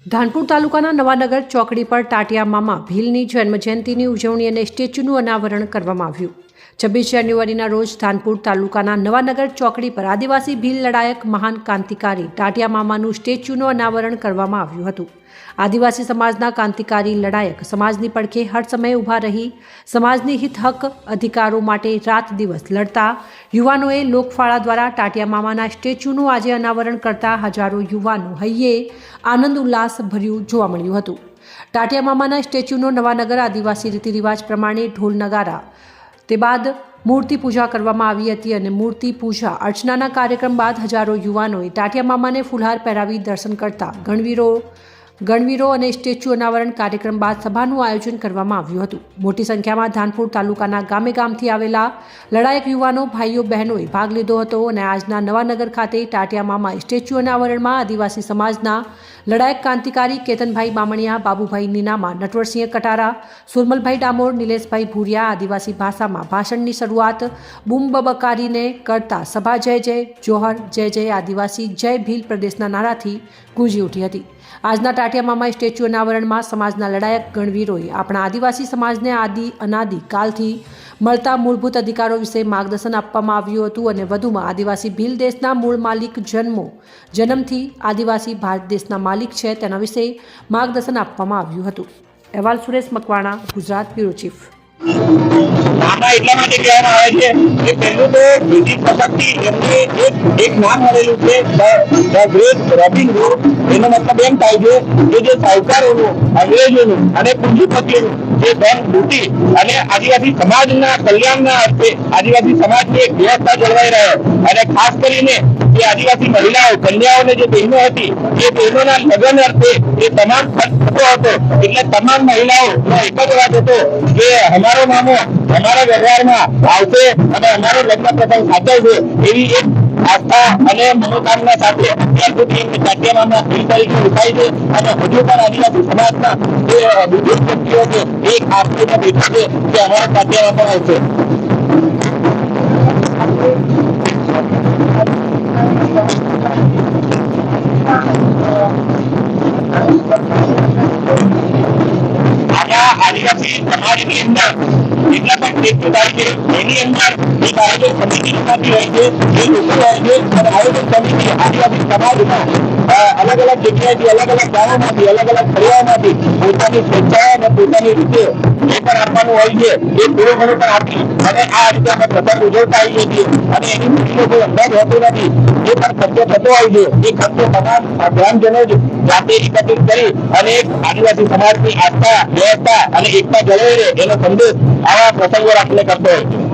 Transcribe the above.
ધાનપુર તાલુકાના નવાનગર ચોકડી પર ટાટિયા મામા ભીલની જન્મજયંતિની ઉજવણી અને સ્ટેચ્યુનું અનાવરણ કરવામાં આવ્યું। 26 જાન્યુઆરીના રોજ ધાનપુર તાલુકાના નવાનગર ચોકડી પર આદિવાસી ભીલ લડાયક મહાન ક્રાંતિકારી ટાટિયા મામાનું સ્ટેચ્યુનું અનાવરણ કરવામાં આવ્યું હતું। આદિવાસી સમાજના ક્રાંતિકારી લડાયક સમાજની પડખે હર સમયે ઊભા રહી સમાજની હિત હક અધિકારો માટે રાત દિવસ લડતા યુવાનોએ લોકફાળા દ્વારા ટાટિયા મામાના સ્ટેચ્યુનું આજે અનાવરણ કરતા હજારો યુવાનો હૈયે આનંદ ઉલ્લાસ ભર્યું જોવા મળ્યું હતું। ટાટિયા મામાના સ્ટેચ્યુનો નવાનગર આદિવાસી રીતિરિવાજ પ્રમાણે ઢોલ નગારા તે બાદ મૂર્તિ પૂજા કરવામાં આવી હતી અને મૂર્તિ પૂજા અર્ચનાના કાર્યક્રમ બાદ હજારો યુવાનોએ ટાટિયા મામાને ફૂલહાર પહેરાવી દર્શન કરતા ગણવીરો અને સ્ટેચ્યુ અનાવરણ કાર્યક્રમ બાદ સભાનું આયોજન કરવામાં આવ્યું હતું। મોટી સંખ્યામાં ધાનપુર તાલુકાના ગામે ગામથી આવેલા લડાયક યુવાનો ભાઈઓ બહેનોએ ભાગ લીધો હતો અને આજના નવાનગર ખાતે ટાટિયા મામા સ્ટેચ્યુ અનાવરણમાં આદિવાસી સમાજના લડાયક ક્રાંતિકારી કેતનભાઈ બામણિયા, બાબુભાઈ નીનામા, નટવરસિંહ કટારા, સુરમલભાઈ ડામોર, નિલેશભાઈ ભૂરિયા આદિવાસી ભાષામાં ભાષણની શરૂઆત બૂમબકારીને કરતા સભા જય જય જોહર, જય જય આદિવાસી, જય ભીલ પ્રદેશના નારાથી ગુંજી ઉઠી હતી। આજના ટાટિયા મામા સ્ટેચ્યુ અનાવરણમાં સમાજના લડાયક ગણવીરોએ આપણા આદિવાસી સમાજને અનાદિ કાલથી મળતા મૂળભૂત અધિકારો વિશે માર્ગદર્શન આપવામાં આવ્યું હતું અને વધુમાં આદિવાસી ભીલ દેશના મૂળ માલિક જન્મથી આદિવાસી ભારત દેશના માલિક છે તેના વિશે માર્ગદર્શન આપવામાં આવ્યું હતું। અહેવાલ સુરેશ મકવાણા, ગુજરાત બ્યુરો ચીફ। મામા એટલા માટે કહેવામાં આવે છે કે પહેલું તો બ્રિટિશ પ્રશાસનથી એમને એક નામ મળેલું છે ધ ગ્રેટ રોબિન હુડ। એનો મતલબ એમ થાય છે કે જે સાહુકારોનું, અંગ્રેજોનું અને પૂંજીપતિઓનું જે ધન લૂંટી અને આદિવાસી સમાજના કલ્યાણના અર્થે આદિવાસી સમાજની એક વ્યવસ્થા જળવાઈ રહે અને ખાસ કરીને જે આદિવાસી મહિલાઓ, કન્યાઓને જે બહેનો હતી એ બહેનોના લગ્ન અર્થે એ તમામ ખર્ચ થતો હતો। એટલે તમામ મહિલાઓનો એક જ વાત હતો કે અમારો મામો અમારા વ્યવહારમાં આવશે અને અમારો લગ્ન પ્રસંગ સાચવશે એવી એક આસ્થા અને મનોકામના સાથે ટાટિયા મામા ભીલ તરીકે ઉઠાય છે અને હજુ પણ આદિવાસી સમાજના જે બુદ્ધિસ્ટ વ્યક્તિઓ છે એક આસ્થામાં બેઠા છે કે અમારા ટાટિયા મામા આવશે। આદિવાસી સમાજની અંદર જેટલા પણ ટેસ્ટદાર છે એની અંદર એક આયોજન સમિતિમાંથી હોય છે, એ લોકો હોય છે અને આયોજન સમિતિ આદિવાસી સમાજમાં અલગ અલગ જગ્યાએથી, અલગ અલગ ગામોમાંથી, અલગ અલગ ફળિયાઓમાંથી પોતાની સ્વેચ્છાએ અને પોતાની રીતે જે પણ આપવાનું હોય છે એ થોડું ઘણું પણ આપી અને આ રીતે અમે પ્રસંગ ઉજવતા આવીએ છીએ અને એની મુશ્કેલીનો કોઈ અંદાજ હોતો નથી। જે પણ ખર્ચો થતો હોય છે એ ખર્ચો તમામ ગ્રામજનો જ જાતે એકત્રિત કરી અને એક આદિવાસી સમાજની આસ્થા, વ્યવસ્થા અને એકતા જળવાઈ રહે એનો સંદેશ આવા પ્રસંગો રાખીને કરતો હોય છે।